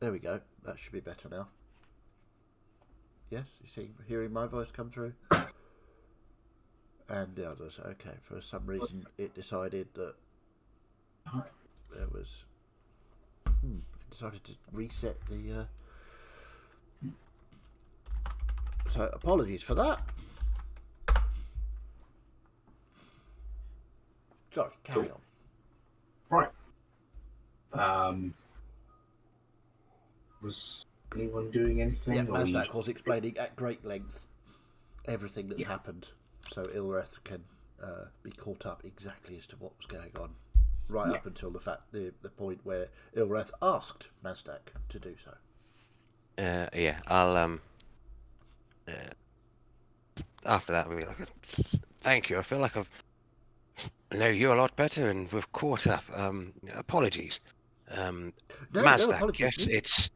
There we go. That should be better now. Yes, you see, hearing my voice come through, and the others. Okay, for some reason it decided that there was. Decided to reset the. So apologies for that. Sorry, carry on. Right. Was anyone doing anything? Yeah, Mazdak was explaining at great length everything that's happened, so Ilreth can be caught up exactly as to what was going on, right up until the point where Ilreth asked Mazdak to do so. I'll after that we'll be like, thank you. I feel like I know you a lot better, and we've caught up. Apologies. No Mazdak, apologies. yes, it's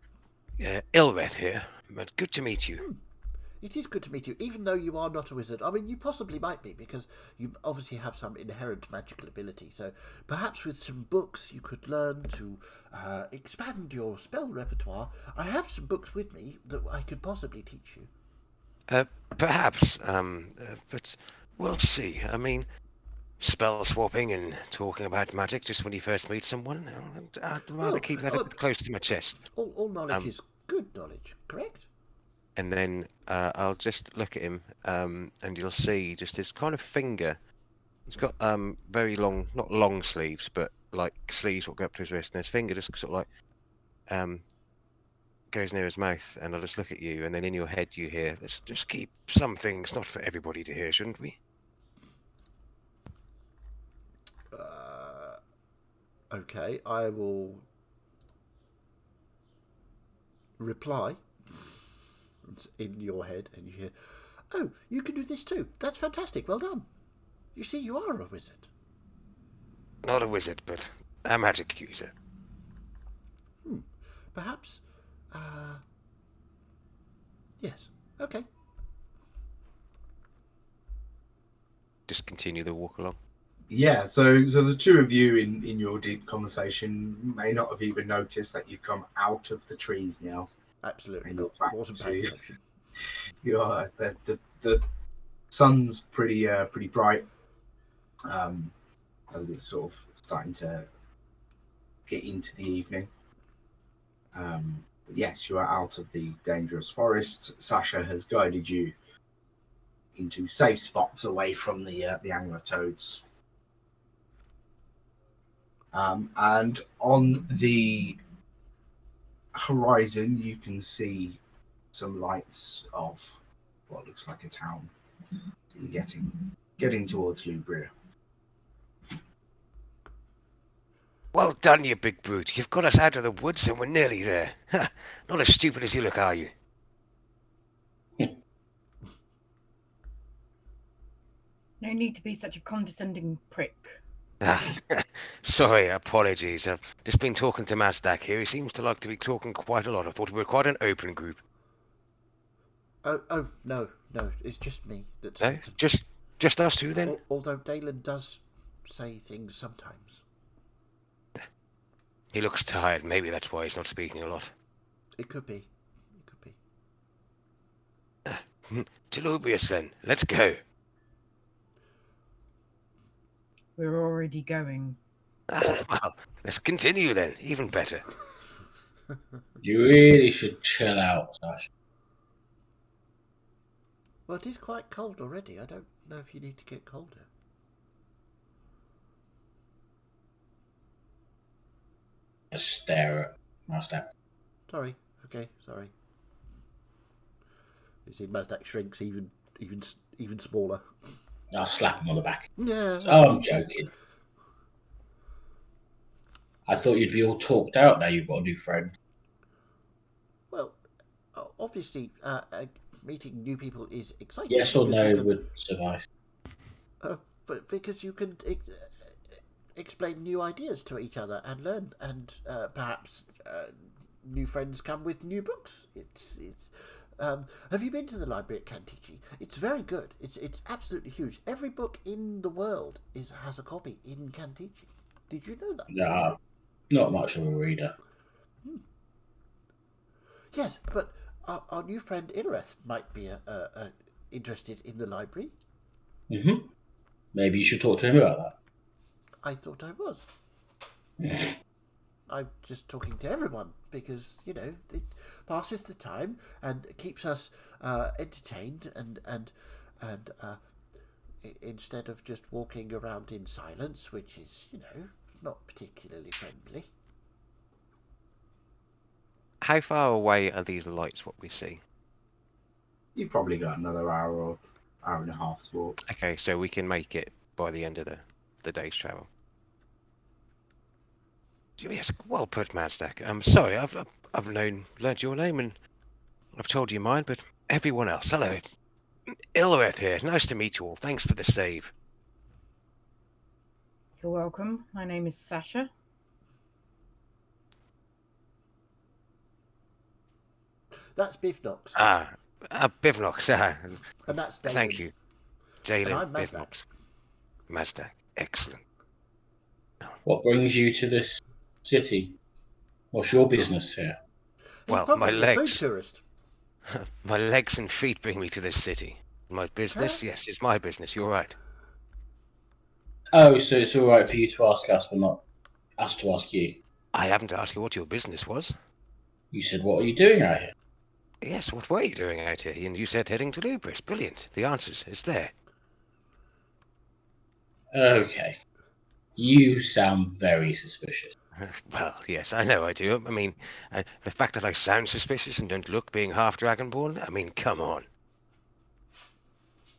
Ilreth here, but good to meet you. It is good to meet you, even though you are not a wizard. I mean, you possibly might be, because you obviously have some inherent magical ability. So perhaps with some books you could learn to expand your spell repertoire. I have some books with me that I could possibly teach you. Perhaps, but we'll see. I mean, spell swapping and talking about magic just when you first meet someone, I'd rather keep that a bit close to my chest. All knowledge is good knowledge, correct? And then I'll just look at him, and you'll see just his kind of finger. He's got very long, not long sleeves, but like sleeves that go up to his wrist, and his finger just sort of like goes near his mouth. And I'll just look at you, and then in your head you hear, "Let's just keep some things not for everybody to hear, shouldn't we?" Okay, I will reply. It's in your head, and you hear, "Oh, you can do this too. That's fantastic. Well done. You see, you are a wizard." Not a wizard, but a magic user. Perhaps. Yes. Okay. Just continue the walk along. Yeah, so the two of you in your deep conversation may not have even noticed that you've come out of the trees now. Absolutely And not. you're back Wasn't paying to- attention. You are the sun's pretty bright, as it's sort of starting to get into the evening. But yes, you are out of the dangerous forest. Sasha has guided you into safe spots away from the angler toads. And on the horizon, you can see some lights of what looks like a town. So you're getting towards Lubria. Well done, you big brute. You've got us out of the woods and we're nearly there. Not as stupid as you look, are you? No need to be such a condescending prick. Sorry, apologies. I've just been talking to Mazdak here. He seems to like to be talking quite a lot. I thought we were quite an open group. Oh, no. It's just me that's Eh? Just us two then? Although Dalen does say things sometimes. He looks tired. Maybe that's why he's not speaking a lot. It could be. Telubius then. Let's go. We're already going. Well, let's continue then. Even better. You really should chill out, Sasha. Well, it is quite cold already. I don't know if you need to get colder. Just stare at Mazdak. Sorry. Okay, sorry. You see, Mazdak shrinks even smaller. I'll slap him on the back. Yeah. Oh, I'm joking. I thought you'd be all talked out now you've got a new friend. Well, obviously, meeting new people is exciting. Yes or no would suffice. But because you can explain new ideas to each other and learn, and perhaps new friends come with new books. It's. Have you been to the library at Kantichi? It's very good. It's absolutely huge. Every book in the world has a copy in Kantichi. Did you know that? Nah, not much of a reader. Yes, but our new friend Ilreth might be interested in the library. Mm-hmm. Maybe you should talk to him about that. I thought I was. I'm just talking to everyone because it passes the time and keeps us entertained and instead of just walking around in silence, which is not particularly friendly. How far away are these lights? What we see? You probably got another hour or hour and a half's walk. Okay, so we can make it by the end of the day's travel. Yes, well put, Mazdak. I'm sorry, I've learned your name and I've told you mine, but everyone else. Hello, Ilrith here. Nice to meet you all. Thanks for the save. You're welcome. My name is Sasha. That's Bivnox. Bivnox. And that's Dalen. Thank you, Dalen. And I'm Mazdak. Bivnox. Mazdak. Excellent. What brings you to this city? What's your business here? He's Well, probably my a food legs. tourist. My legs and feet bring me to this city. My business? Huh? Yes, it's my business. You're right. Oh, so it's all right for you to ask us, but not us to ask you. I haven't asked you what your business was. You said, what are you doing out here? Yes, what were you doing out here? And you said heading to Lubris. Brilliant. The answer is there. Okay. You sound very suspicious. Well, yes, I know I do. I mean, the fact that I sound suspicious and don't look being half Dragonborn, I mean, come on.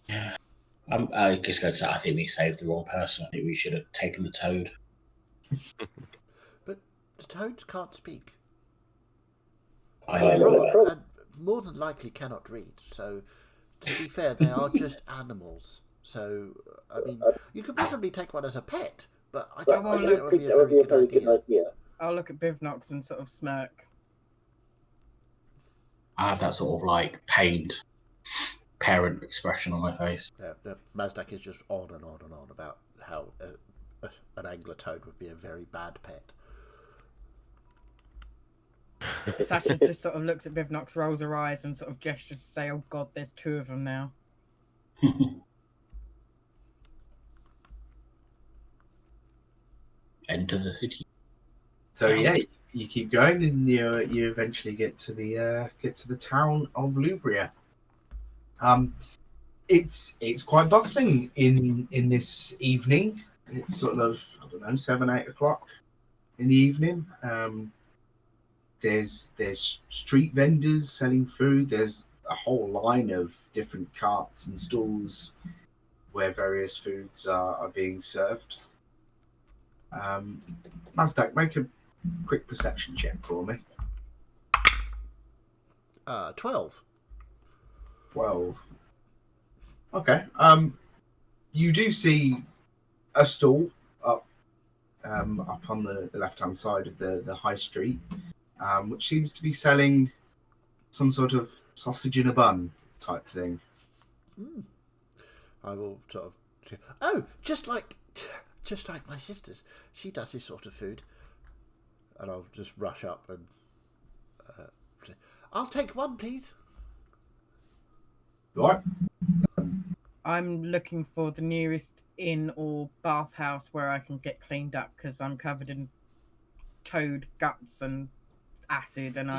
I just going to say, I think we saved the wrong person. I think we should have taken the toad. But the toads can't speak. I know that. And more than likely cannot read. So, to be fair, they are just animals. So, I mean, you could possibly take one as a pet, but I don't think that would be a very good idea. I'll look at Bivnox and sort of smirk. I have that sort of like pained parent expression on my face. Yeah, the Mazdak is just on and on and on about how an angler toad would be a very bad pet. Sasha just sort of looks at Bivnox, rolls her eyes, and sort of gestures to say, "Oh God, there's two of them now." Enter the city. So yeah, you keep going, and you eventually get to the town of Lubria. It's quite bustling in this evening. It's sort of 7-8 o'clock in the evening. There's street vendors selling food. There's a whole line of different carts and stalls where various foods are being served. Mazdak, make a quick perception check for me. 12. 12. Okay. You do see a stall up on the left-hand side of the high street, which seems to be selling some sort of sausage in a bun type thing. I will sort of... Oh, just like my sister's. She does this sort of food. And I'll just rush up and... say, I'll take one, please. Right. I'm looking for the nearest inn or bathhouse where I can get cleaned up because I'm covered in toad guts and acid, and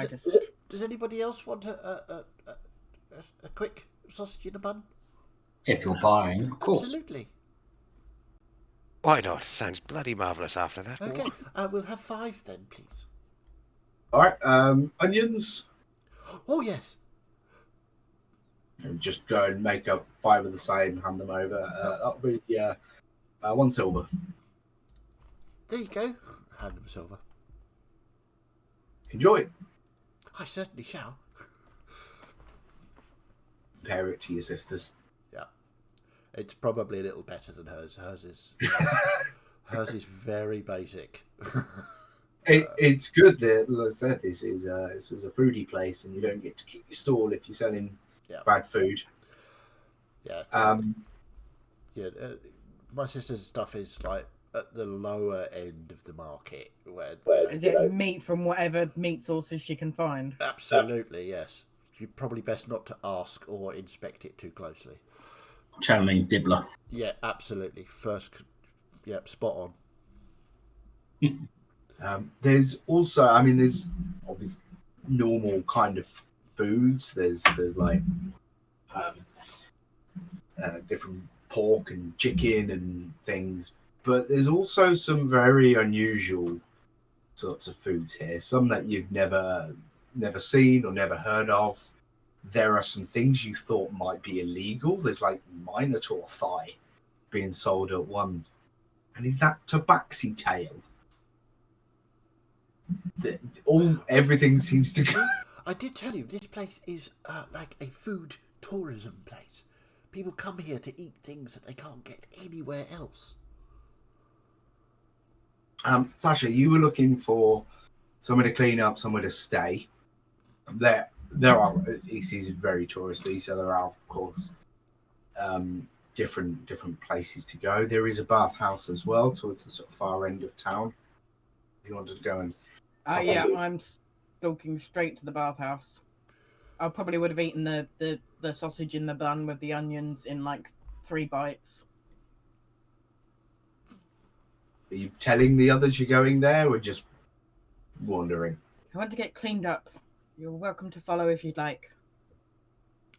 Does anybody else want a quick sausage in a bun? If you're buying, of course. Absolutely. Why not? Sounds bloody marvellous after that. Okay, we'll have 5 then, please. All right. Onions. Oh, yes. And just go and make up 5 of the same. Hand them over. That'll be 1 silver. There you go. Hand them silver. Enjoy. I certainly shall. Compare it to your sister's. Yeah. It's probably a little better than hers. Hers is very basic. It's good that, as I said, this is a foodie place, and you don't get to keep your stall if you're selling bad food. Yeah. My sister's stuff is like at the lower end of the market, where Is it meat from whatever meat sources she can find? absolutely yes. You're probably best not to ask or inspect it too closely. Channeling Dibbler. Yeah, absolutely. First, yep, spot on. There's also, I mean, there's obviously normal kind of foods. There's like different pork and chicken and things, but there's also some very unusual sorts of foods here. Some that you've never seen or never heard of. There are some things you thought might be illegal. There's like minotaur thigh being sold at one, and is that tabaxi tail? Everything seems to go. I did tell you this place is like a food tourism place. People come here to eat things that they can't get anywhere else. Sasha, you were looking for somewhere to clean up, somewhere to stay. There are. This is very touristy, so there are, of course, different places to go. There is a bathhouse as well towards the sort of far end of town. If you wanted to go and Yeah, I'm stalking straight to the bathhouse. I probably would have eaten the sausage in the bun with the onions in like 3 bites. are you telling the others you're going there, or just wandering? I want to get cleaned up. You're welcome to follow if you'd like.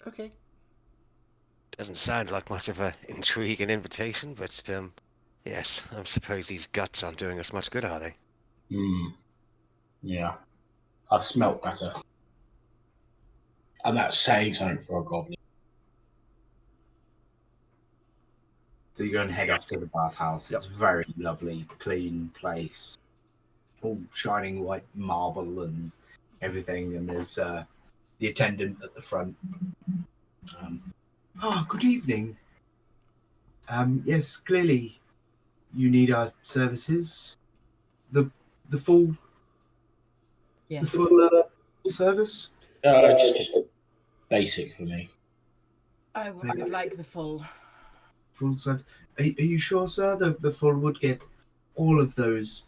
Okay. Doesn't sound like much of an intriguing invitation, but yes, I suppose these guts aren't doing us much good, are they? Yeah. I've smelt better. And that's saying something for a goblin. So you go and head off to the bathhouse. Yep. It's a very lovely, clean place, all shining white marble and everything. And there's the attendant at the front. Good evening. Yes, clearly you need our services. The full Yes. the full service. Just basic for me. I would like the full. Full service. Are you sure, sir? The full would get all of those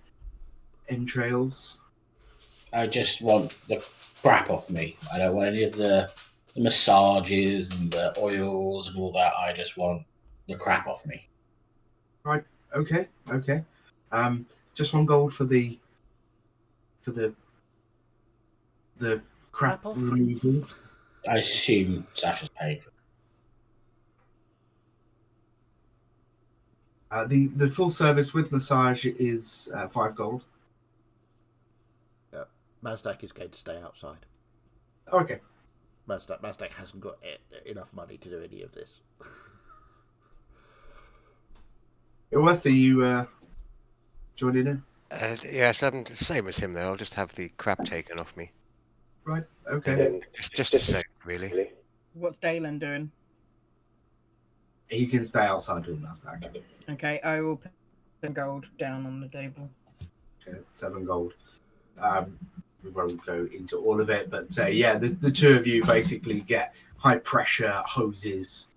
entrails. I just want the crap off me. I don't want any of the massages and the oils and all that. I just want the crap off me. Right. Okay. Just 1 gold for the crap off? removal. I assume Sasha's paid. The full service with massage is 5 gold. Mazdak is going to stay outside. Okay. Mazdak hasn't got enough money to do any of this. Worth, are you joining in? Yes, I'm the same as him though. I'll just have the crap taken off me. Right. Okay. Just a sec, really. What's Dalen doing? He can stay outside with Nasdaq. Okay, I will put the gold down on the table. Okay, 7 gold. We won't go into all of it, but yeah, the 2 of you basically get high pressure hoses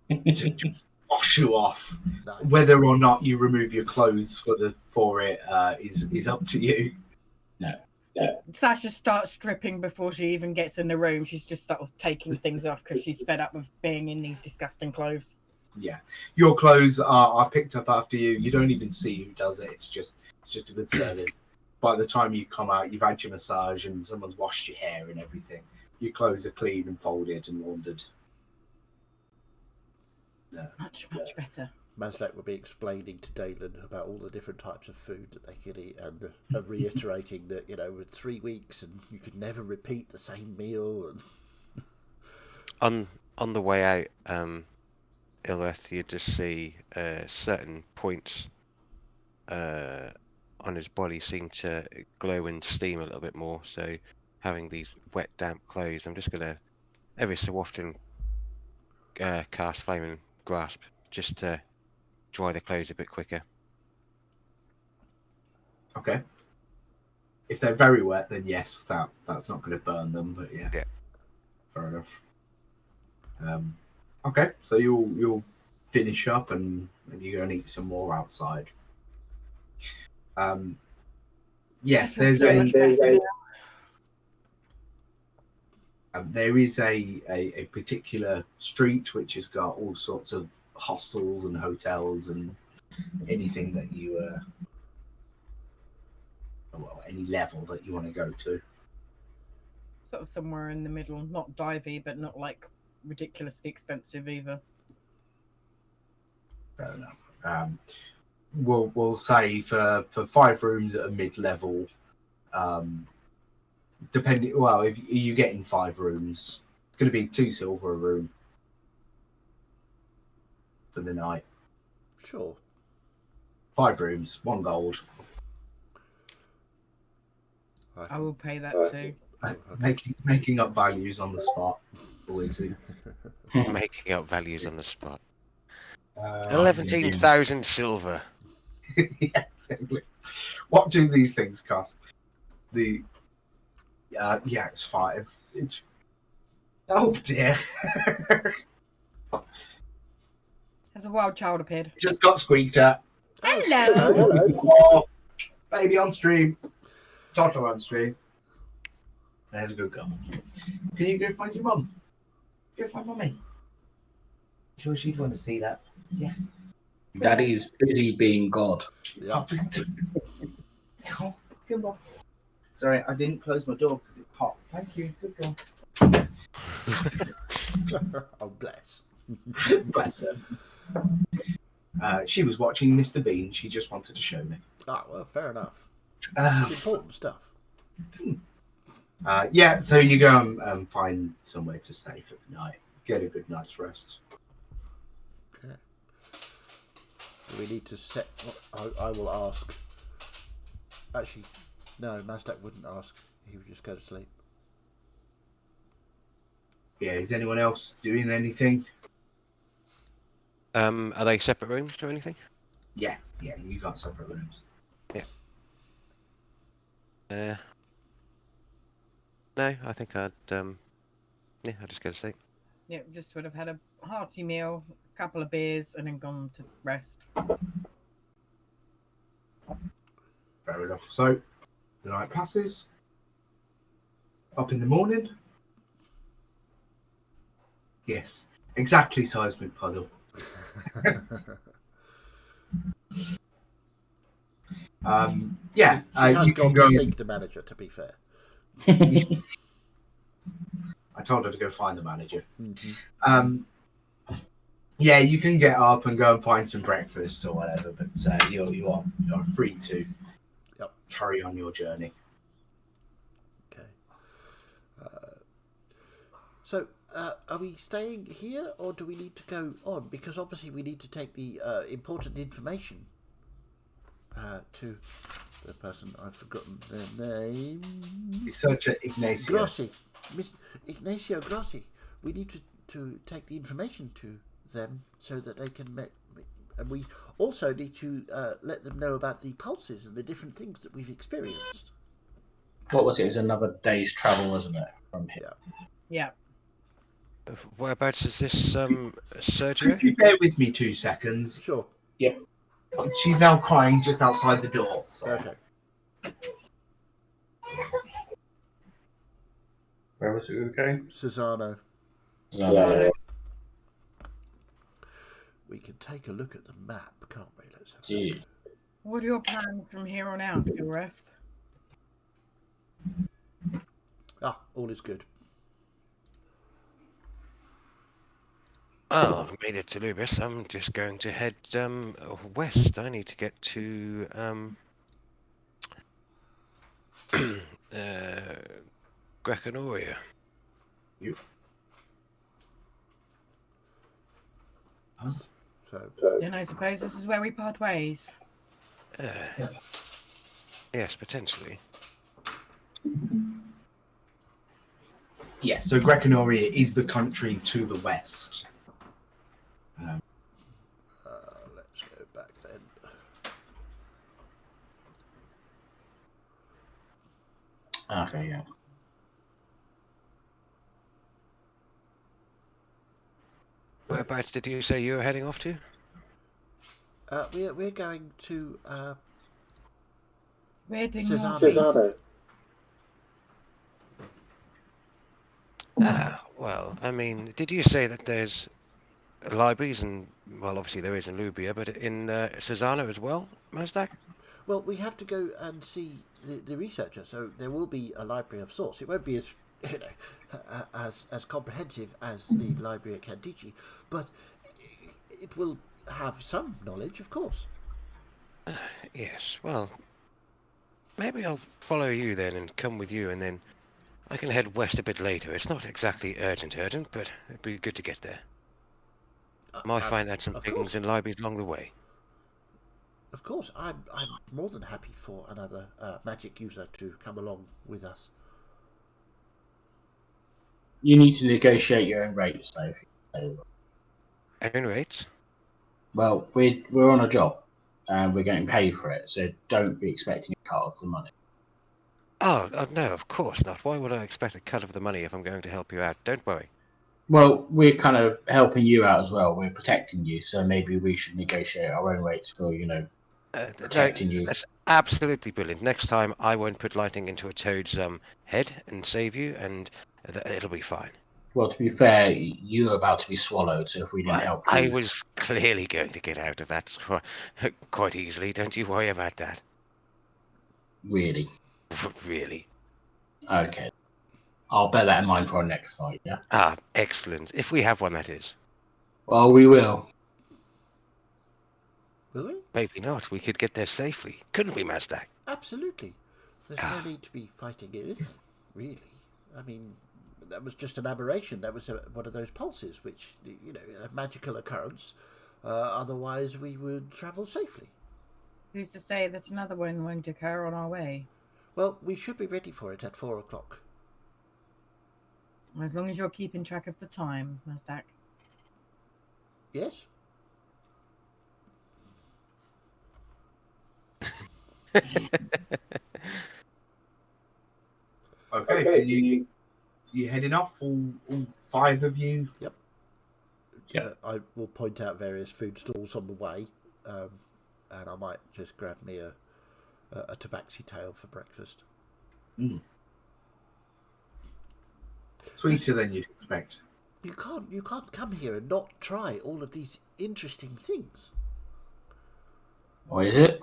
to wash you off. Nice. Whether or not you remove your clothes for it is up to you. No. Sasha starts stripping before she even gets in the room. She's just sort of taking things off because she's fed up with being in these disgusting clothes. Yeah, your clothes are picked up after you. You don't even see who does it. It's just a good service. By the time you come out, you've had your massage and someone's washed your hair and everything. Your clothes are clean and folded and laundered. Much better. Mazdak will be explaining to Dalen about all the different types of food that they can eat and reiterating that, with 3 weeks and you could never repeat the same meal. On the way out, Ileth, you just see certain points on his body seem to glow and steam a little bit more. So having these wet, damp clothes, I'm just going to every so often cast Flaming Grasp just to dry the clothes a bit quicker. Okay. If they're very wet, then yes, that's not going to burn them. But yeah, fair enough. Okay, so you'll finish up and maybe you go and eat some more outside. Yes, That's so much better now. there is a particular street which has got all sorts of hostels and hotels and anything that you well, any level that you want to go to. Sort of somewhere in the middle, not divey, but not like ridiculously expensive either. Fair enough. We'll say for 5 rooms at a mid-level, depending. Well, if you getting 5 rooms, it's going to be 2 silver a room for the night. Sure. 5 rooms, 1 gold. I will pay that too. Making up values on the spot. Always. Making up values on the spot. Uh, 11,000 silver. yeah, exactly. What do these things cost? The yeah, it's 5. It's oh dear. Has a wild child appeared? Just got squeaked at. Hello. Oh, baby on stream. Toddler on stream. There's a good girl. Can you go find your mum? Go find mummy. Sure, she'd want to see that. Yeah. Daddy's busy being God. Yeah. Oh, good one. Sorry, I didn't close my door because it's hot. Thank you. Good girl. Oh, bless. Bless her. She was watching Mr. Bean. She just wanted to show me. Ah, well, fair enough. Uh, It's important stuff. Yeah, so you go and find somewhere to stay for the night. Get a good night's rest. Okay. Do we need to set... I will ask. Actually, no, Mazdak wouldn't ask. He would just go to sleep. Yeah, is anyone else doing anything? Are they separate rooms or anything? Yeah, you got separate rooms. No, I think I'd I'd just go to sleep. Yeah, just would have had a hearty meal, a couple of beers, and then gone to rest. Fair enough. So, the night passes. Up in the morning. Yes, exactly seismic puddle. Yeah, She has you gone can go. to seek the manager, to be fair. I told her to go find the manager. Mm-hmm. Yeah, you can get up and go and find some breakfast or whatever, but you are free to carry on your journey. Okay. So, are we staying here, or do we need to go on? Because obviously we need to take the important information to the person. I've forgotten their name. Researcher Ignacio. Grossi. Miss Ignacio Grossi. We need to take the information to them so that they can and we also need to let them know about the pulses and the different things that we've experienced. What was it? It was another day's travel, wasn't it? From here. Yeah. Whereabouts is this Sergio? Could you bear with me 2 seconds? Sure. Yep. She's now crying just outside the door. So. Okay. Where was it okay? Susano. Yeah. We can take a look at the map, can't we? Let's have a Yeah. look. What are your plans from here on out, Gilreth? Ah, all is good. Oh, I've made it to Lubis. I'm just going to head west. I need to get to Greconoria. So, Then I suppose this is where we part ways. Yes, potentially. Yeah, so Greconoria is the country to the west. let's go back then. Okay, yeah. Whereabouts did you say you were heading off to? We're going to We're doing Cesano. Well, I mean, did you say that there's libraries and, well, obviously there is in Lubia, but in Cesano as well, Mazdak? Well, we have to go and see the researcher, so there will be a library of sorts. It won't be as as comprehensive as the library at Candici, but it will have some knowledge, of course. Yes, well, maybe I'll follow you then and come with you, and then I can head west a bit later. It's not exactly urgent, but it'd be good to get there. Might find out some of things course. in libraries along the way. Of course, I'm more than happy for another magic user to come along with us. You need to negotiate your own rates, though. Own rates? Well, we're on a job, and we're getting paid for it, so don't be expecting a cut of the money. Oh, no, of course not. Why would I expect a cut of the money if I'm going to help you out? Don't worry. Well, we're kind of helping you out as well. We're protecting you, so maybe we should negotiate our own rates for, protecting you. That's absolutely brilliant. Next time, I won't put lightning into a toad's head and save you, and it'll be fine. Well, to be fair, you were about to be swallowed, so if we didn't help you... I was clearly going to get out of that quite easily. Don't you worry about that. Really? Really? Okay. I'll bear that in mind for our next fight, yeah? Ah, excellent. If we have one, that is. Well, we will. Will we? Maybe not. We could get there safely. Couldn't we, Mazdak? Absolutely. There's no need to be fighting it, is there? Really? I mean, that was just an aberration. That was one of those pulses, which, a magical occurrence. Otherwise, we would travel safely. Who's to say that another one won't occur on our way? Well, we should be ready for it at 4 o'clock. As long as you're keeping track of the time, Mazdak. Yes? Okay, so you heading off, all 5 of you? Yep. Yeah. I will point out various food stalls on the way, and I might just grab me a tabaxi tail for breakfast. Mm. Sweeter than you'd expect. You can't come here and not try all of these interesting things. What is it?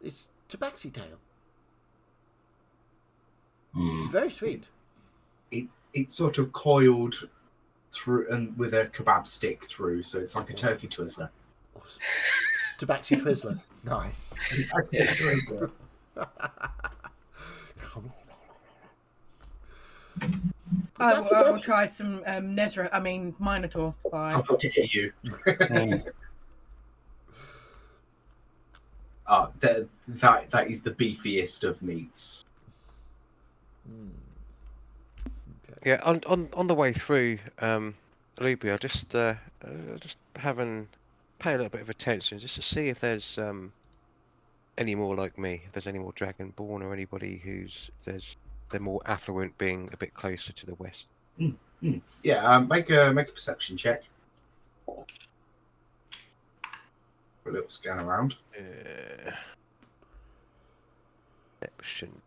It's tabaxi tail. Mm. It's very sweet. It's sort of coiled through and with a kebab stick through, so it's like a turkey twizzler. Awesome. Tabaxi Twizzler. Nice. Twizzler. I will try some Minotaur pie. How dare you? That is the beefiest of meats. Okay. Yeah, on the way through Lubia, just pay a little bit of attention just to see if there's any more like me, if there's any more Dragonborn or anybody they're more affluent, being a bit closer to the west. Yeah, make a perception check. A little scan around. Perception.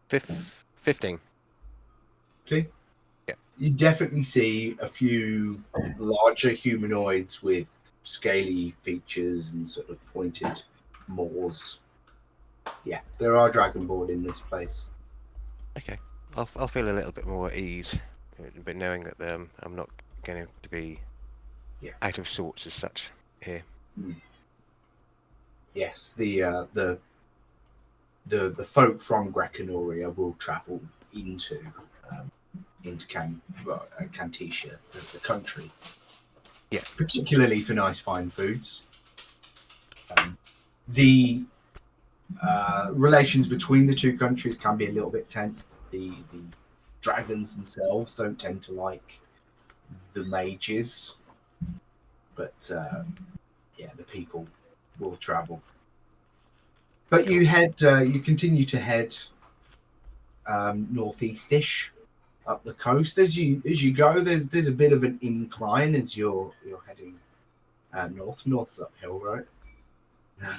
15. See? Yeah. You definitely see a few larger humanoids with scaly features and sort of pointed maws. Yeah, there are Dragonborn in this place. Okay, I'll feel a little bit more at ease, but knowing that I'm not going to be out of sorts as such here. Yes, the folk from Greconoria will travel into Canticia, the country. Yeah, particularly for nice fine foods. The relations between the two countries can be a little bit tense. The dragons themselves don't tend to like the mages, but the people will travel. But you continue to head northeast-ish up the coast. As you go, there's a bit of an incline as you're heading north. North's uphill, right?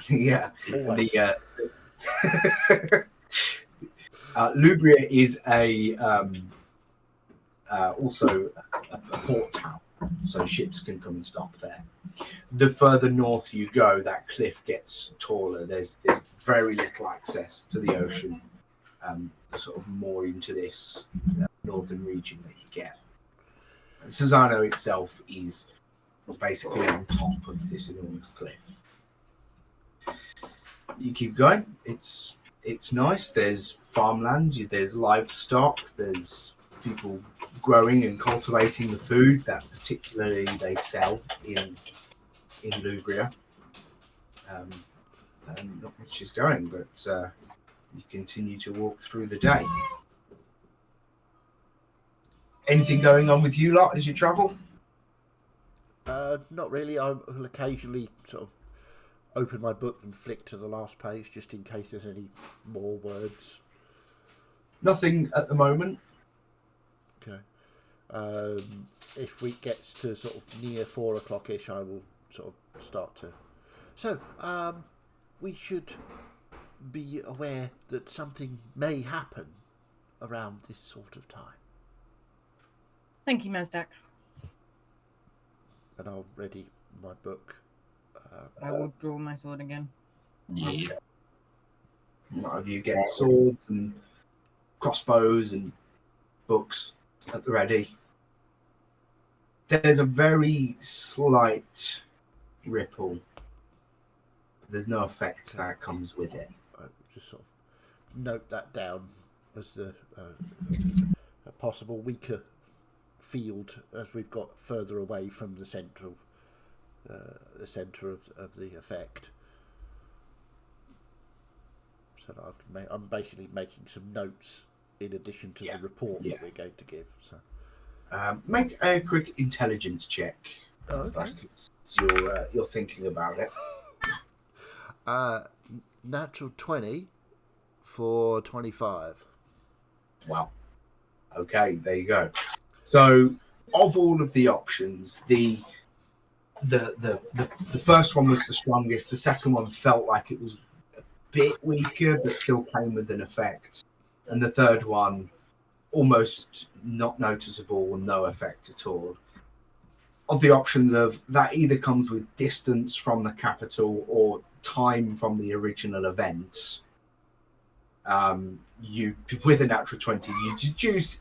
Yeah. Lubria is also a port town, so ships can come and stop there. The further north you go, that cliff gets taller. There's very little access to the ocean, sort of more into this northern region that you get. Susano itself is basically on top of this enormous cliff. You keep going. It's nice. There's farmland. There's livestock. There's people growing and cultivating the food that particularly they sell in Lubria. And not much is going, but you continue to walk through the day. Anything going on with you lot as you travel? Not really. I will occasionally sort of open my book and flick to the last page just in case there's any more words. Nothing at the moment. Okay. If we gets to sort of near 4 o'clock-ish, I will sort of start to... So, we should be aware that something may happen around this sort of time. Thank you, Mazdak. And I'll ready my book. I will draw my sword again. Yeah. A lot of you get swords and crossbows and books at the ready. There's a very slight ripple. There's no effect that comes with it. I just sort of note that down as the a possible weaker field as we've got further away from the centre of the effect. So that I'm basically making some notes in addition to the report that we're going to give. So make a quick intelligence check. Okay. You're thinking about it. Natural 20 for 25. Wow. Okay, there you go. So, of all of the options, the first one was the strongest. The second one felt like it was a bit weaker, but still came with an effect. And the third one, almost not noticeable or no effect at all. Of the options of that either comes with distance from the capital or time from the original event. You with a natural 20, you deduce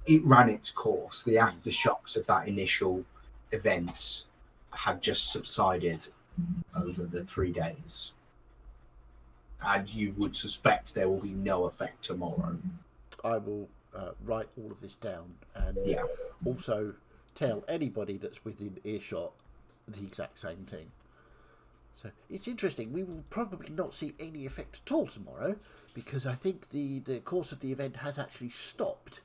it ran its course. The aftershocks of that initial event have just subsided over the 3 days, and you would suspect there will be no effect tomorrow. I will write all of this down and also tell anybody that's within earshot the exact same thing. So it's interesting. We will probably not see any effect at all tomorrow because I think the course of the event has actually stopped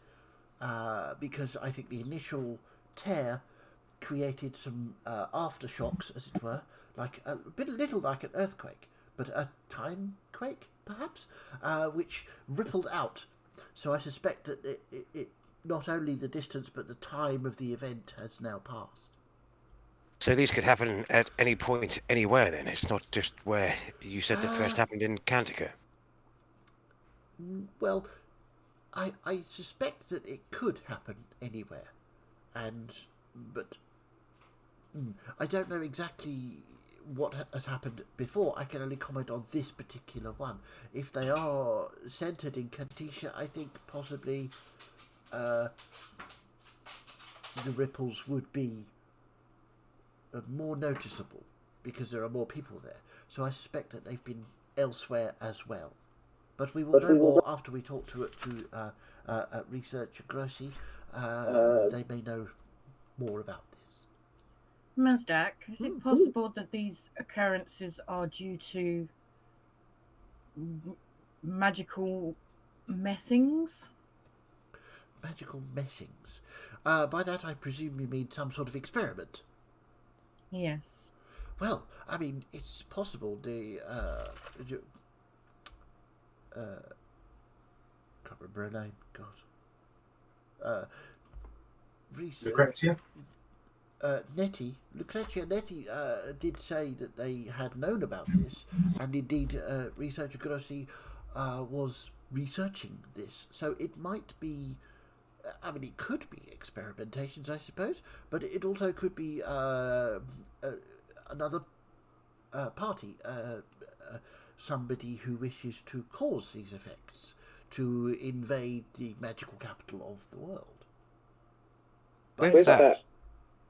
because I think the initial tear created some aftershocks, as it were, like a little like an earthquake, but a time quake perhaps, which rippled out. So I suspect that it not only the distance but the time of the event has now passed. So these could happen at any point, anywhere then? It's not just where you said that first happened in Cantica? Well, I suspect that it could happen anywhere. But I don't know exactly what has happened before. I can only comment on this particular one. If they are centred in Cantica, I think possibly the ripples would be more noticeable because there are more people there. So I suspect that they've been elsewhere as well. But we will know more after we talk to researcher Grossi. They may know more about this. Mazdak, is it possible that these occurrences are due to magical messings? Magical messings? By that I presume you mean some sort of experiment? Yes. Well, I mean, it's possible. Can't remember her name. God. Lucrezia? Lucrezia Nettie did say that they had known about this, and indeed researcher Grossi was researching this. So it might be, I mean, it could be experimentations, I suppose, but it also could be another party, somebody who wishes to cause these effects, to invade the magical capital of the world. With that,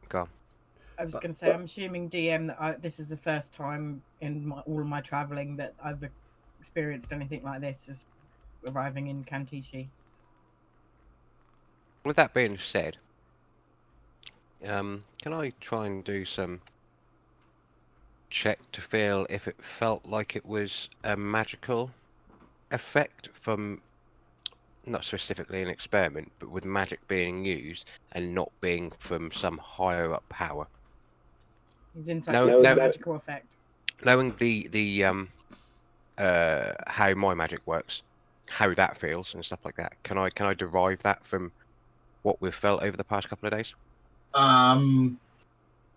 go on. I was going to say, I'm assuming DM that this is the first time in all of my traveling that I've experienced anything like this, as arriving in Kantishi. With that being said, can I try and do some check to feel if it felt like it was a magical effect from, not specifically an experiment, but with magic being used and not being from some higher up power? His insight to the magical effect. Knowing the how my magic works, how that feels and stuff like that, can I derive that from what we've felt over the past couple of days?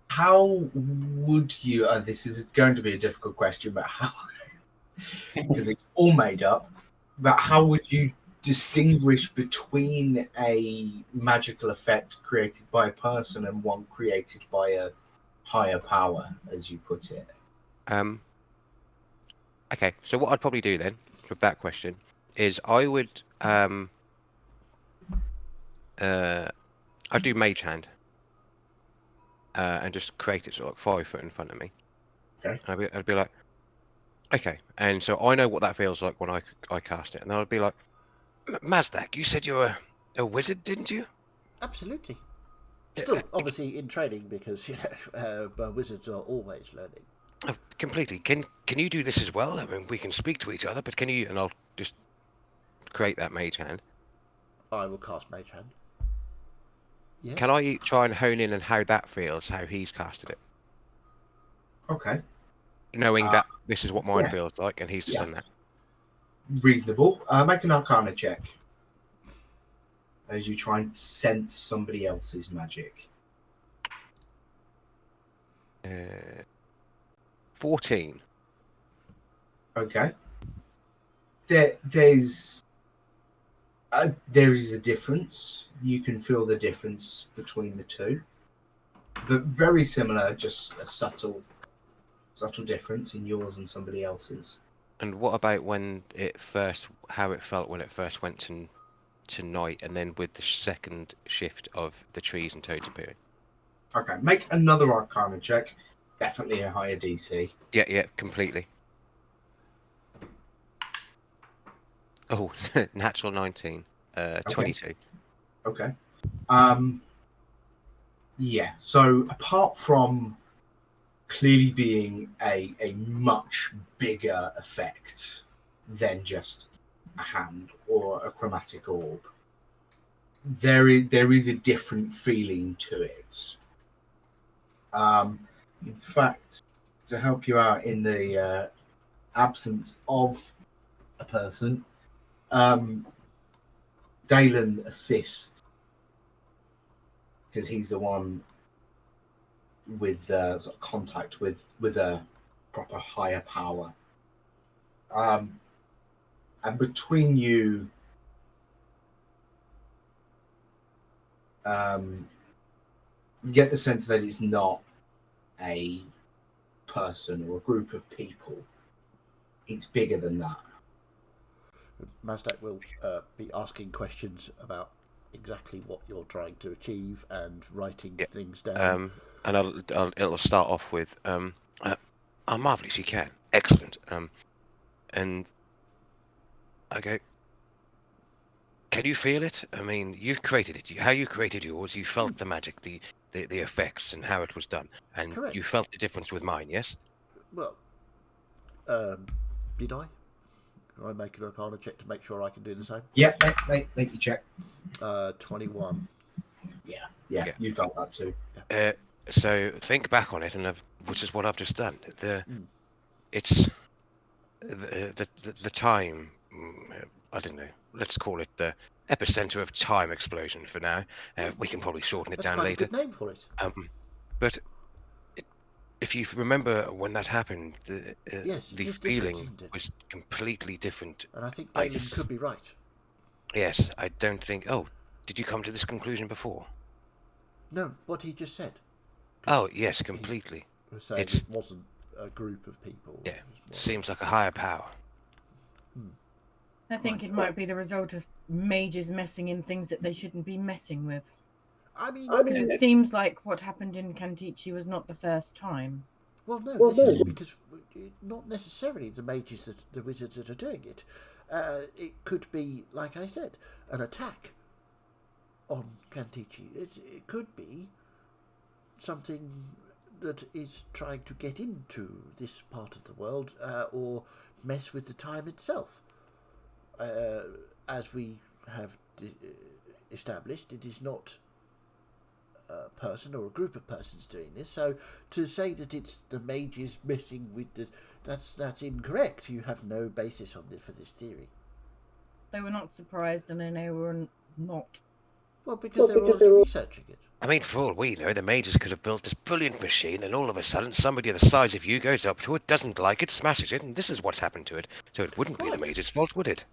How would you? This is going to be a difficult question, but how? Because it's all made up. But how would you distinguish between a magical effect created by a person and one created by a higher power, as you put it? Okay, so what I'd probably do then with that question is I would I'd do Mage Hand and just create it sort of like 5 foot in front of me. Okay. And I'd be like, okay, and so I know what that feels like when I cast it, and then I'd be like, Mazdak, you said you were a wizard, didn't you? Absolutely. Still, obviously, in training, because wizards are always learning. Oh, completely. Can you do this as well? I mean, we can speak to each other, but can you? And I'll just create that Mage Hand. I will cast Mage Hand. Yes. Can I try and hone in on how that feels, how he's casted it? Okay. Knowing that this is what mine feels like, and he's just done that. Reasonable. Make an Arcana check as you try and sense somebody else's magic. 14. Okay. There is a difference. You can feel the difference between the two, but very similar. Just a subtle difference in yours and somebody else's. And what about how it felt when it first went to night, and then with the second shift of the trees and toads appearing? Okay, make another Arcana check. Definitely a higher DC. Yeah, completely. Oh, natural 19, 22. Okay. Yeah. So apart from clearly being a much bigger effect than just a hand or a chromatic orb, there is a different feeling to it. In fact, to help you out in the absence of a person, Dalen assists because he's the one with sort of contact with a proper higher power. And between you, you get the sense that it's not a person or a group of people. It's bigger than that. Mazdak will be asking questions about exactly what you're trying to achieve and writing things down. And it'll start off with, oh, marvellous, you can. Excellent. And I go, can you feel it? I mean, you've created it. How you created yours, you felt the magic, the effects and how it was done. And Correct. You felt the difference with mine, yes? Well, did I? Can I make an Arcana check to make sure I can do the same? Yeah, make your check. 21. Yeah, you felt that too. So think back on it, which is what I've just done. It's the time. I don't know. Let's call it the epicenter of time explosion for now. We can probably shorten it That's down quite later. a good name for it. But if you remember when that happened, Yes, it the is different, feeling isn't it? was completely different. And I think I Dalen could be right. Yes, I don't think. Oh, did you come to this conclusion before? No, what he just said. Oh, yes, completely. He was saying It's it wasn't a group of people. yeah, It was more- seems like a higher power. I think it might be the result of mages messing in things that they shouldn't be messing with. I mean, Because it seems like what happened in Kantichi was not the first time. well, no, this is because not necessarily the mages that the wizards that are doing it. It could be, like I said, an attack on Kantichi. It could be something that is trying to get into this part of the world or mess with the time itself. As we have established, it is not a person or a group of persons doing this. So to say that it's the mages messing with that's incorrect. You have no basis for this theory. They were not surprised, and then they were not. Well, because they were already researching it. I mean, for all we know, the mages could have built this brilliant machine, and all of a sudden, somebody the size of you goes up to it, doesn't like it, smashes it, and this is what's happened to it. So it wouldn't be the Quite. mages' fault, would it?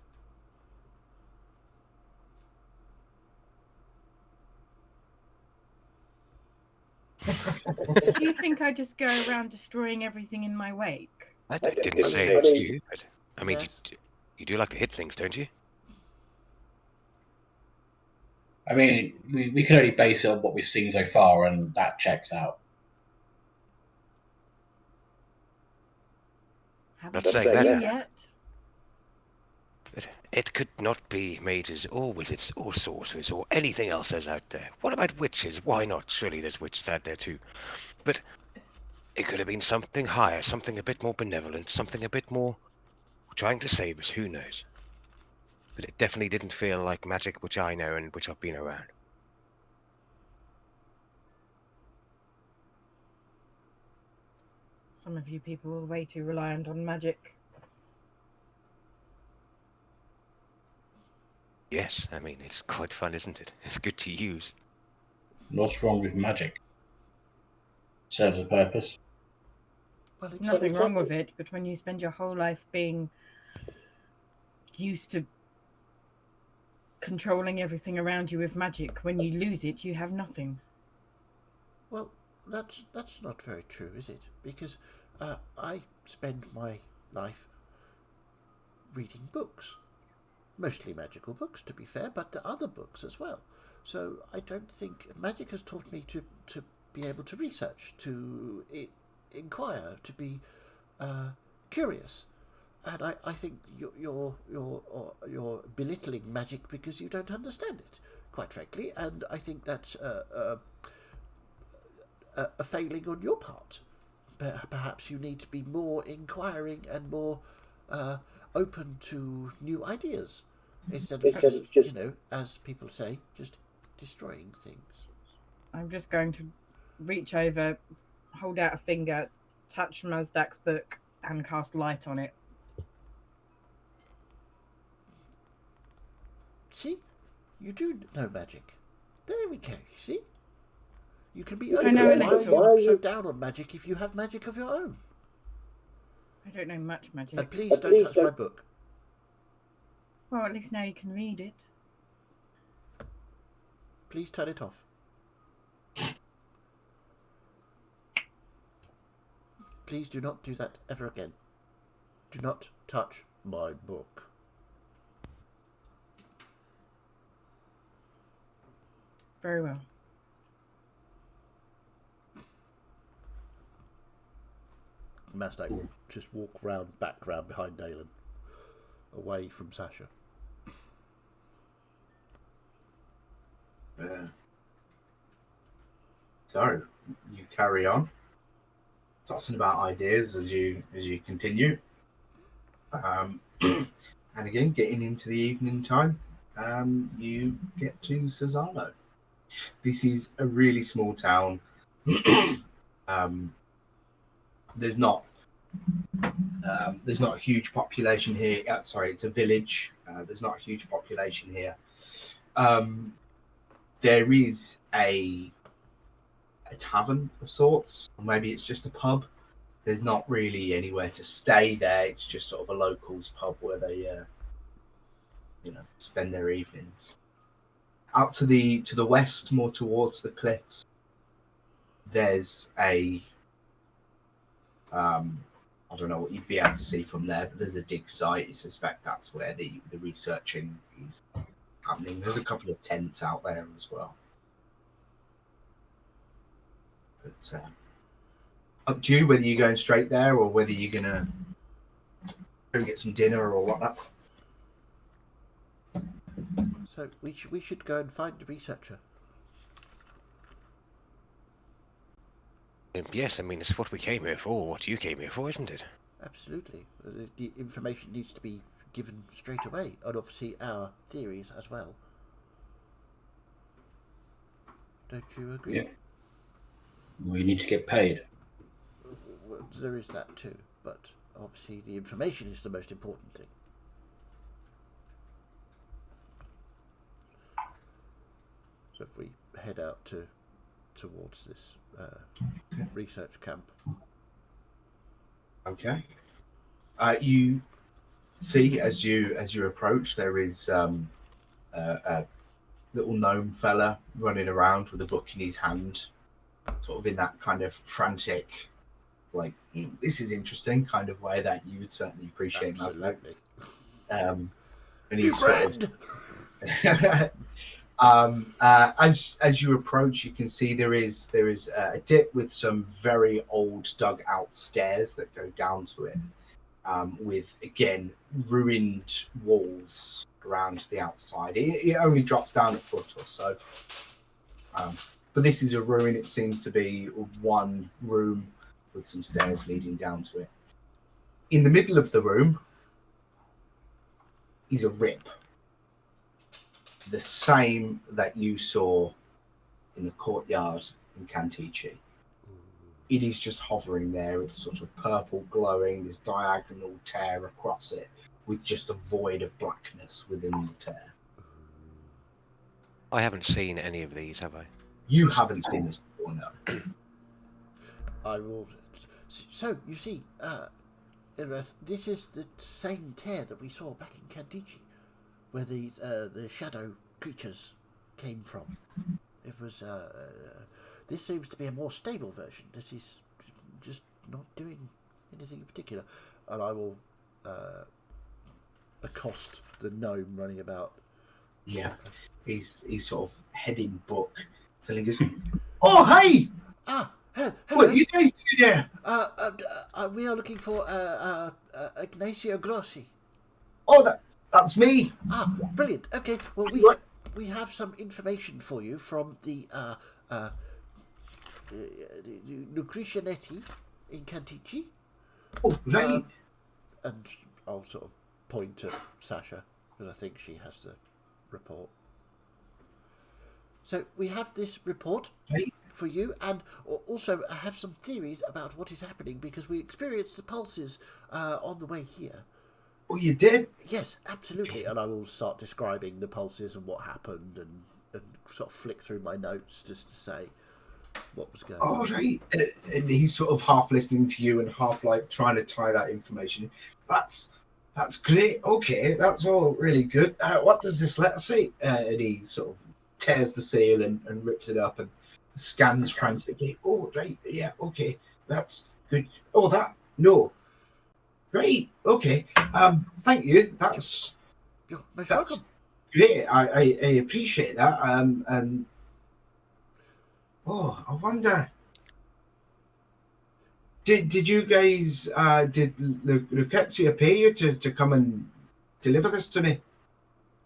Do you think I just go around destroying everything in my wake? I didn't say it was you, but I mean, Yes. you do like to hit things, don't you? I mean, we can only base it on what we've seen so far, and that checks out. Haven't Not saying seen that. yet. It could not be mages or wizards or sorcerers or anything else that's out there. What about witches? Why not? Surely there's witches out there too. But it could have been something higher, something a bit more benevolent, something a bit more trying to save us. Who knows? But it definitely didn't feel like magic, which I know and which I've been around. Some of you people are way too reliant on magic. Yes, I mean, it's quite fun, isn't it? It's good to use. What's wrong with magic? Serves a purpose. Well, There's nothing wrong with it, but when you spend your whole life being used to controlling everything around you with magic, when you lose it, you have nothing. Well, that's not very true, is it? Because I spend my life reading books, mostly magical books, to be fair, but other books as well. So I don't think magic has taught me to be able to research, to inquire, to be curious. And I think you're belittling magic because you don't understand it, quite frankly. And I think that's a failing on your part. Perhaps you need to be more inquiring and more open to new ideas instead of just, as people say, just destroying things. I'm just going to reach over, hold out a finger, touch Mazdak's book, and cast light on it. See? You do know magic. There we go, you see? You can be I know a Why little. are you so down on magic if you have magic of your own? I don't know much magic. And please don't touch my book. Well, at least now you can read it. Please turn it off. Please do not do that ever again. Do not touch my book. Very well. Mazdak will just walk back round behind Dalen, away from Sasha. So you carry on, tossing about ideas as you continue, and again getting into the evening time. You get to Cesano. This is a really small town. There's not a huge population here. Sorry, it's a village. There's not a huge population here. There is a a tavern of sorts, or maybe it's just a pub. There's not really anywhere to stay there. It's just sort of a locals pub where they, spend their evenings. Out to the west, more towards the cliffs, there's a I don't know what you'd be able to see from there, but there's a dig site. I suspect that's where the researching is happening. There's a couple of tents out there as well. But up to you whether you're going straight there or whether you're going to go get some dinner or whatnot. So we should go and find the researcher. Yes, I mean, it's what we came here for, what you came here for, isn't it? Absolutely. The information needs to be given straight away, and obviously our theories as well. Don't you agree? Yeah. We need to get paid. Well, there is that too, but obviously the information is the most important thing. So if we head out towards this research camp. Okay. You see as you approach, there is a little gnome fella running around with a book in his hand, sort of in that kind of frantic, like, this is interesting kind of way that you would certainly appreciate. Absolutely. And You he's sort friend! of, as you approach, you can see there is a dip with some very old dug out stairs that go down to it, with again ruined walls around the outside. It only drops down a foot or so, but this is a ruin. It seems to be one room with some stairs leading down to it. In the middle of the room is a rip, the same that you saw in the courtyard in Cantici. It is just hovering there. It's sort of purple glowing, this diagonal tear across it with just a void of blackness within the tear. I haven't seen any of these, have I? You haven't seen this before, no. I will. So you see, this is the same tear that we saw back in Candici, where the shadow creatures came from. It was. This seems to be a more stable version. This is just not doing anything in particular, and I will accost the gnome running about. Yeah, he's sort of heading book, telling us, "Oh, hey! Ah, hello. What are you guys doing there? We are looking for Ignacio Grossi. Oh, that's me. Ah, brilliant. Okay, well we have some information for you from the Lucretia Netti in Cantici. Oh, right. And I'll sort of point to Sasha, because I think she has the report. So we have this report for you, and also have some theories about what is happening, because we experienced the pulses on the way here. Oh, you did? Yes, absolutely. And I will start describing the pulses and what happened, and sort of flick through my notes just to say what was going on. Oh, right. And he's sort of half listening to you and half like trying to tie that information. That's great. Okay, that's all really good. What does this letter say? And he sort of tears the seal and rips it up and scans frantically. Oh, right. Yeah, okay. That's good. Oh, no. Right. Okay. Thank you. That's You're most welcome. great. I appreciate that. And oh, I wonder. Did you guys did Lucrezia pay you to come and deliver this to me?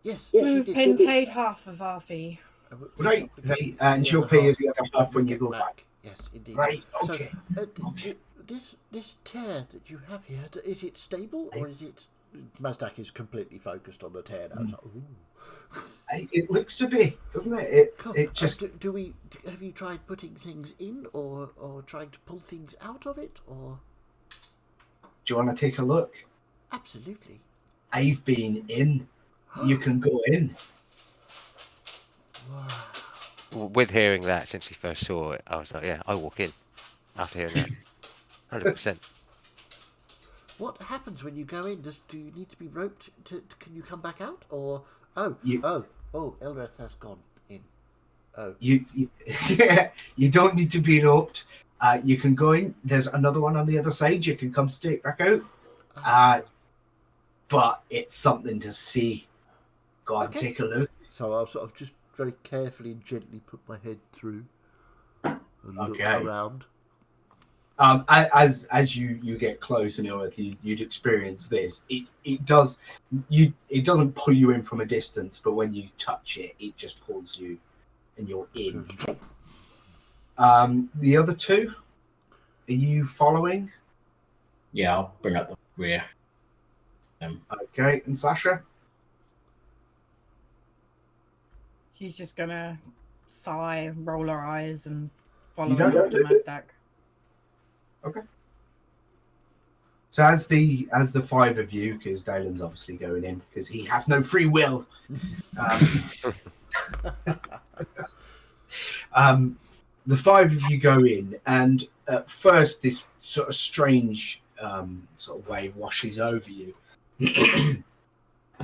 Yes, We've she been did. paid half of our fee. Right. And she'll pay you the other half when you go back. Yes, indeed. Right. Okay. So, Okay. this tear that you have here, is it stable, or is it? Mazdak is completely focused on the tear now. It's like, ooh. It looks to be, doesn't it? Cool. It just. Have you tried putting things in, or trying to pull things out of it, or? Do you want to take a look? Absolutely. I've been in. You can go in. Wow. with hearing that since he first saw it, I was like, yeah, I walk in after hearing that. 100%. What happens when you go in? Do you need to be roped? Can you come back out? Or You- Elreth has gone in. Oh, You you don't need to be roped. You can go in. There's another one on the other side. You can come straight back out. But it's something to see. Go on, Okay. take a look. so I'll sort of just very carefully and gently put my head through and look Okay. around. As you get close, you'd experience this. It doesn't pull you in from a distance, but when you touch it, it just pulls you, and you're in. The other two, are you following? Yeah, I'll bring up the rear. Okay, and Sasha? She's just gonna sigh, roll her eyes, and follow don't after do it? Mazdak. Okay. So as the five of you, because Dalen's obviously going in because he has no free will. The five of you go in, and at first this sort of strange sort of wave washes over you,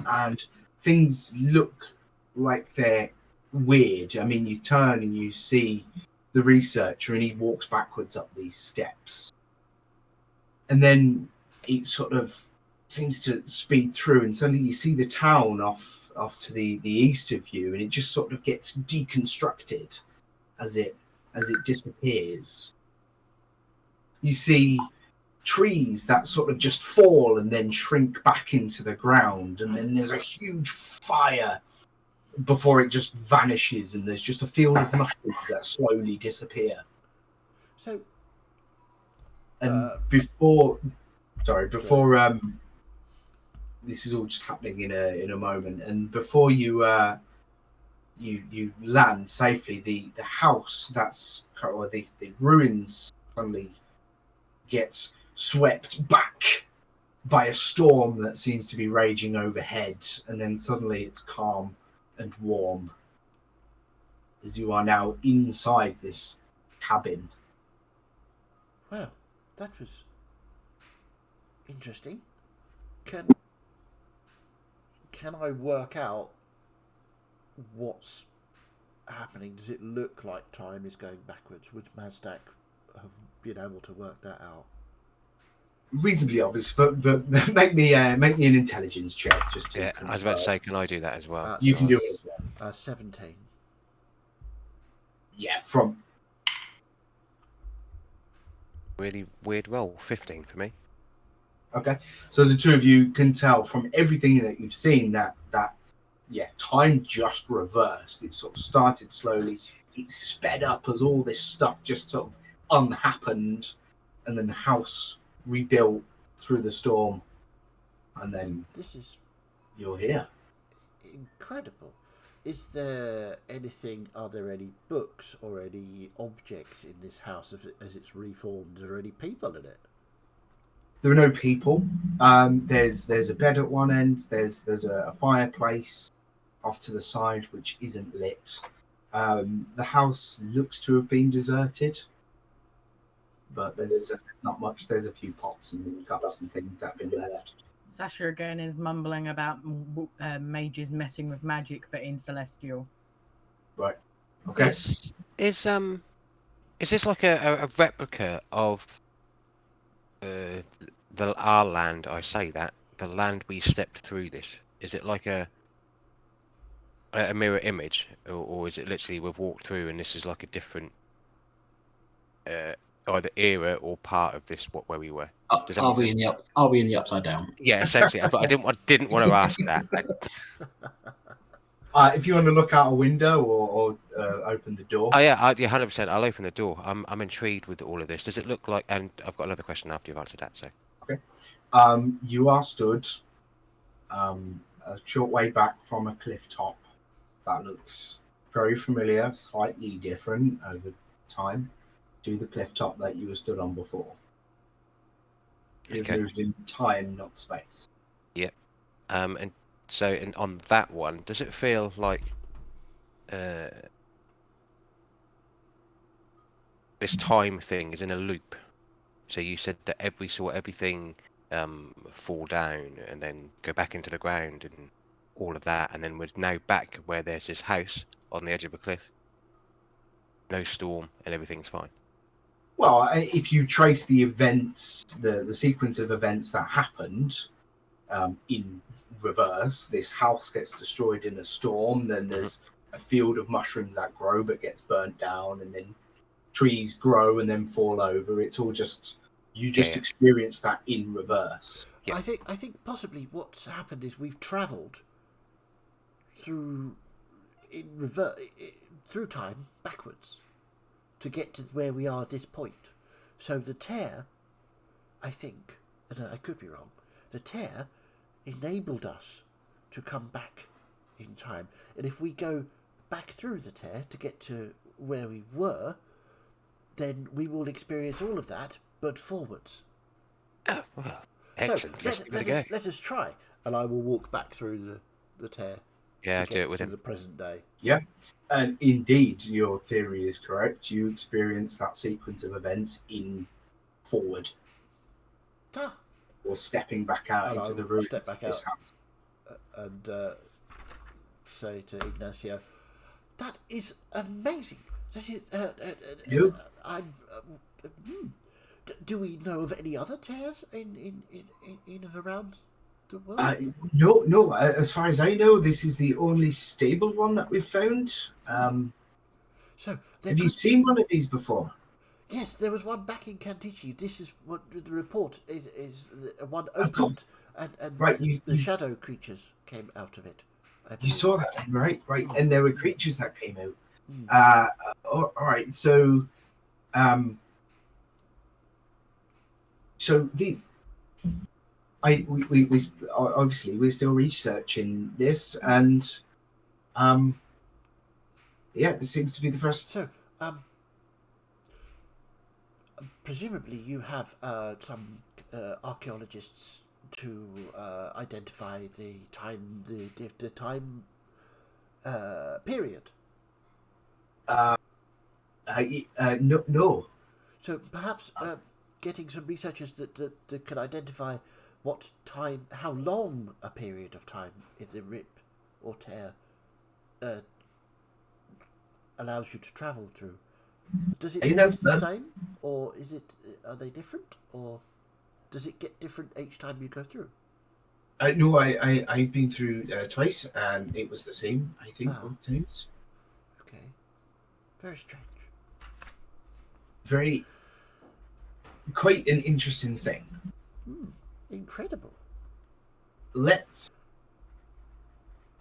and things look like they're weird. I mean, you turn and you see the researcher, and he walks backwards up these steps, and then it sort of seems to speed through, and suddenly you see the town off to the east of you, and it just sort of gets deconstructed as it disappears. You see trees that sort of just fall and then shrink back into the ground, and then there's a huge fire before it just vanishes, and there's just a field of mushrooms that slowly disappear. So, And before this is all just happening in a moment, and before you you land safely, the house or the ruins suddenly gets swept back by a storm that seems to be raging overhead, and then suddenly it's calm and warm as you are now inside this cabin. well, that was interesting. Can I work out what's happening? Does it look like time is going backwards? Would Mazdak have been able to work that out? Reasonably obvious, but make me an intelligence check just to. Yeah, I was about to say, can I do that as well? You can do it as well. 17. Yeah, from Really weird roll. 15 for me. okay. So the two of you can tell from everything that you've seen that time just reversed. It sort of started slowly. It sped up as all this stuff just sort of unhappened, and then the house rebuilt through the storm, and then This is you're here. incredible. Is there anything? Are there any books or any objects in this house as it's reformed? Are there any people in it? There are no people. There's a bed at one end. There's a fireplace off to the side which isn't lit. The house looks to have been deserted, but there's not much. There's a few pots and cups and things that have been left. Sasha again is mumbling about mages messing with magic, but in Celestial. Right. Okay. Is this like a replica of our land? I say that the land we stepped through. This is it like a mirror image, or is it literally we've walked through and this is like a different either era or part of this where we were? Does that I'll make be sense? I'll be in the upside down. Yeah, essentially. But I didn't want to ask that. If you want to look out a window or open the door. Oh yeah, 100%. I'll open the door. I'm intrigued with all of this. Does it look like? And I've got another question after you've answered that. So. Okay. You are stood a short way back from a cliff top that looks very familiar, slightly different over time to the cliff top that you were stood on before. You've moved in time, not space. Yep. And so on that one, does it feel like this time thing is in a loop. So you said that we saw everything fall down and then go back into the ground and all of that, and then we're now back where there's this house on the edge of a cliff. No storm and everything's fine. Well, if you trace the events, the sequence of events that happened in reverse, this house gets destroyed in a storm, then there's a field of mushrooms that grow but gets burnt down, and then trees grow and then fall over. It's all just experience that in reverse. Yeah. I think possibly what's happened is we've travelled through time backwards to get to where we are at this point. So the tear, I think, and I could be wrong, the tear enabled us to come back in time. And if we go back through the tear to get to where we were, then we will experience all of that, but forwards. Oh, well, excellent. So let us try. And I will walk back through the tear. Yeah, do it with to him. the present day. Yeah, and indeed, your theory is correct. You experience that sequence of events in forward, or stepping back out into the ruins step back of this out. house. And say to Ignacio, "That is amazing. That is. Do we know of any other tears in and around the world?" No. As far as I know, this is the only stable one that we've found. So have you seen one of these before? Yes, there was one back in Cantici. This is what the report is one opened, and right, the shadow creatures came out of it. You saw that then, right? Right, and there were creatures that came out. All right, so these, we obviously we're still researching this, and this seems to be the first. So presumably you have some archaeologists to identify the time period. No. So perhaps getting some researchers that can identify how long a period of time the rip or tear allows you to travel through. Does it last the same, or are they different, or does it get different each time you go through? No, I've been through twice, and it was the same. I think both times. Okay, very strange. Quite an interesting thing. Incredible. Let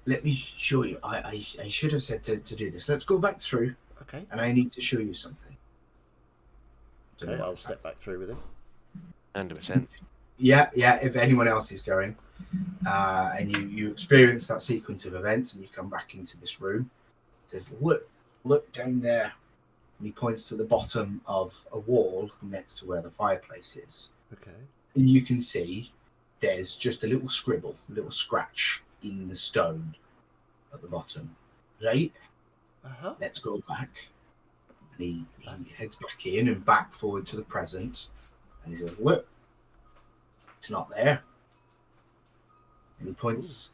me show you. I should have said to do this. Let's go back through. Okay. And I need to show you something. Okay, I'll step back through with him. 100%. Yeah. If anyone else is going, and you experience that sequence of events, and you come back into this room, it says, "Look down there," and he points to the bottom of a wall next to where the fireplace is. Okay. And you can see there's just a little scribble, a little scratch in the stone at the bottom, right? Let's go back. And he heads back in and back forward to the present. And he says, "Look, it's not there." And he points,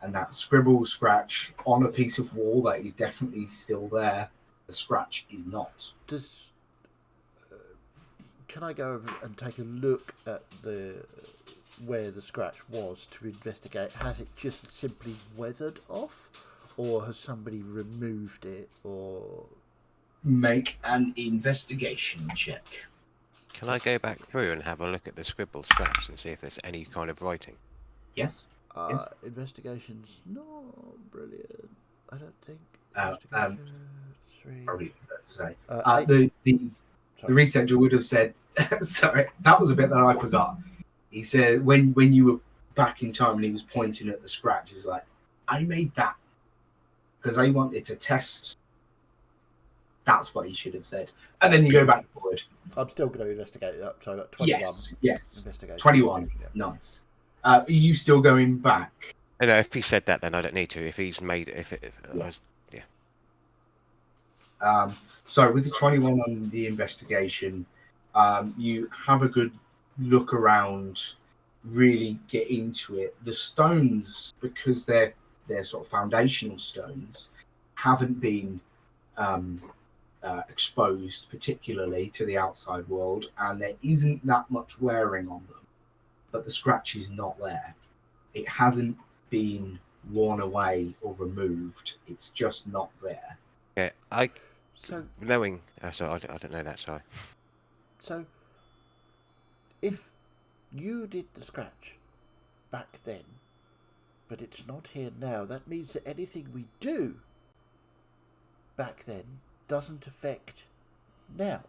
and that scribble scratch on a piece of wall that is definitely still there, the scratch is not. Can I go over and take a look at where the scratch was to investigate? Has it just simply weathered off? Or has somebody removed it, or... Make an investigation check. Can I go back through and have a look at the scribble scratch and see if there's any kind of writing? Yes. Yes. Investigation's not brilliant, I don't think. Probably better to say. The researcher would have said, sorry, that was a bit that I forgot. He said when you were back in time and he was pointing at the scratch, he's like, "I made that because I wanted to test." That's what he should have said. And then you go back forward. I'm still going to investigate that. So I got 21. Yes. Investigation. 21. Yeah. Nice. Are you still going back? No, if he said that, then I don't need to. If he's made it, So with the 21 on the investigation, you have a good look around, really get into it. The stones, because they're sort of foundational stones, haven't been exposed particularly to the outside world, and there isn't that much wearing on them. But the scratch is not there. It hasn't been worn away or removed. It's just not there. Yeah, So, knowing. Sorry, I don't know that. Sorry. so if you did the scratch back then, but it's not here now, that means that anything we do back then doesn't affect now.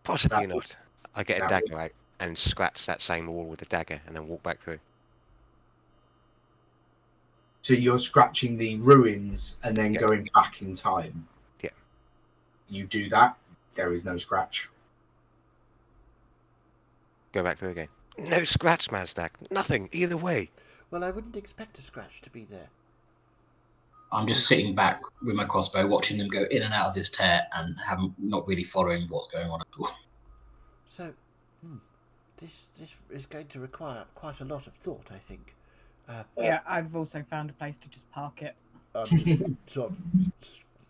Possibly That would- not. I get a that dagger out and scratch that same wall with a dagger, and then walk back through. So you're scratching the ruins and then Yeah. going back in time. Yeah. You do that, there is no scratch. Go back through again. No scratch, Mazdak. Nothing. Either way. Well, I wouldn't expect a scratch to be there. I'm just sitting back with my crossbow, watching them go in and out of this tear, and not really following what's going on at all. So, this is going to require quite a lot of thought, I think. Yeah, I've also found a place to just park it. I'm just sort of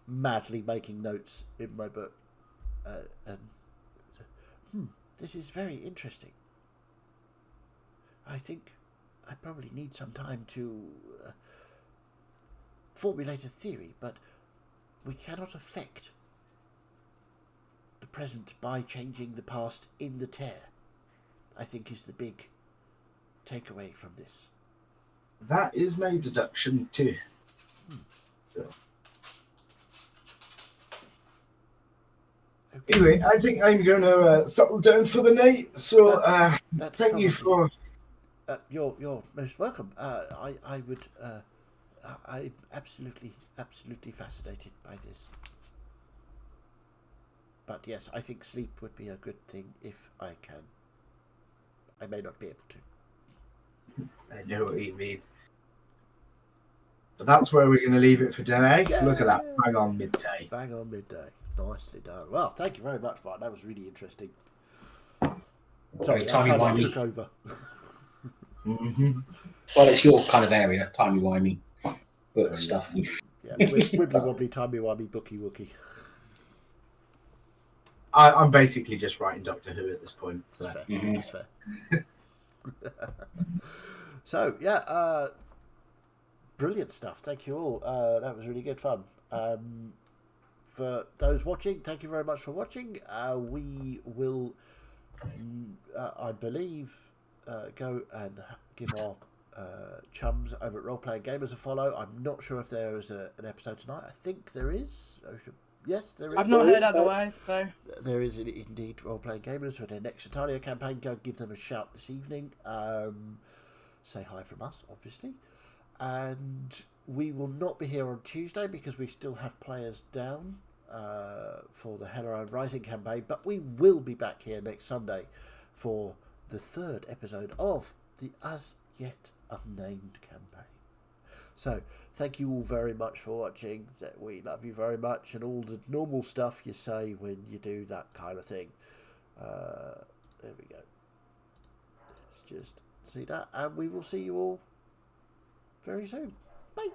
madly making notes in my book, and this is very interesting. I think I probably need some time to formulate a theory, but we cannot affect the present by changing the past in the tear, I think is the big takeaway from this. That is my deduction too. Okay. Anyway, I think I'm going to settle down for the night. So That's thank you for. You're most welcome. I would. I'm absolutely fascinated by this. But yes, I think sleep would be a good thing if I can. I may not be able to. I know what you mean. But that's where we're going to leave it for today. Yeah. Look at that. Bang on midday. Bang on midday. Nicely done. Well, thank you very much, Mark. That was really interesting. Sorry, I kind of took over. Mm-hmm. Well, it's your kind of area, timey-wimey book stuff. Yeah, wibbly wobbly, timey wimey, bookie wookie. I'm basically just writing Doctor Who at this point. So. That's fair. That's fair. So yeah, brilliant stuff. Thank you all. That was really good fun. For those watching, thank you very much for watching. We will, I believe, go and give our chums over at Role Playing Gamers a follow. I'm not sure if there is an episode tonight. I think there is. Yes, there is. I've not heard otherwise, so There is indeed Role Playing Gamers for their next Italia campaign. Go give them a shout this evening. Say hi from us, obviously. And we will not be here on Tuesday because we still have players down for the Hello Rising campaign. But we will be back here next Sunday for the third episode of the As Yet Unnamed campaign. So, thank you all very much for watching. We love you very much, and all the normal stuff you say when you do that kind of thing. There we go. Let's just see that, and we will see you all very soon. Bye.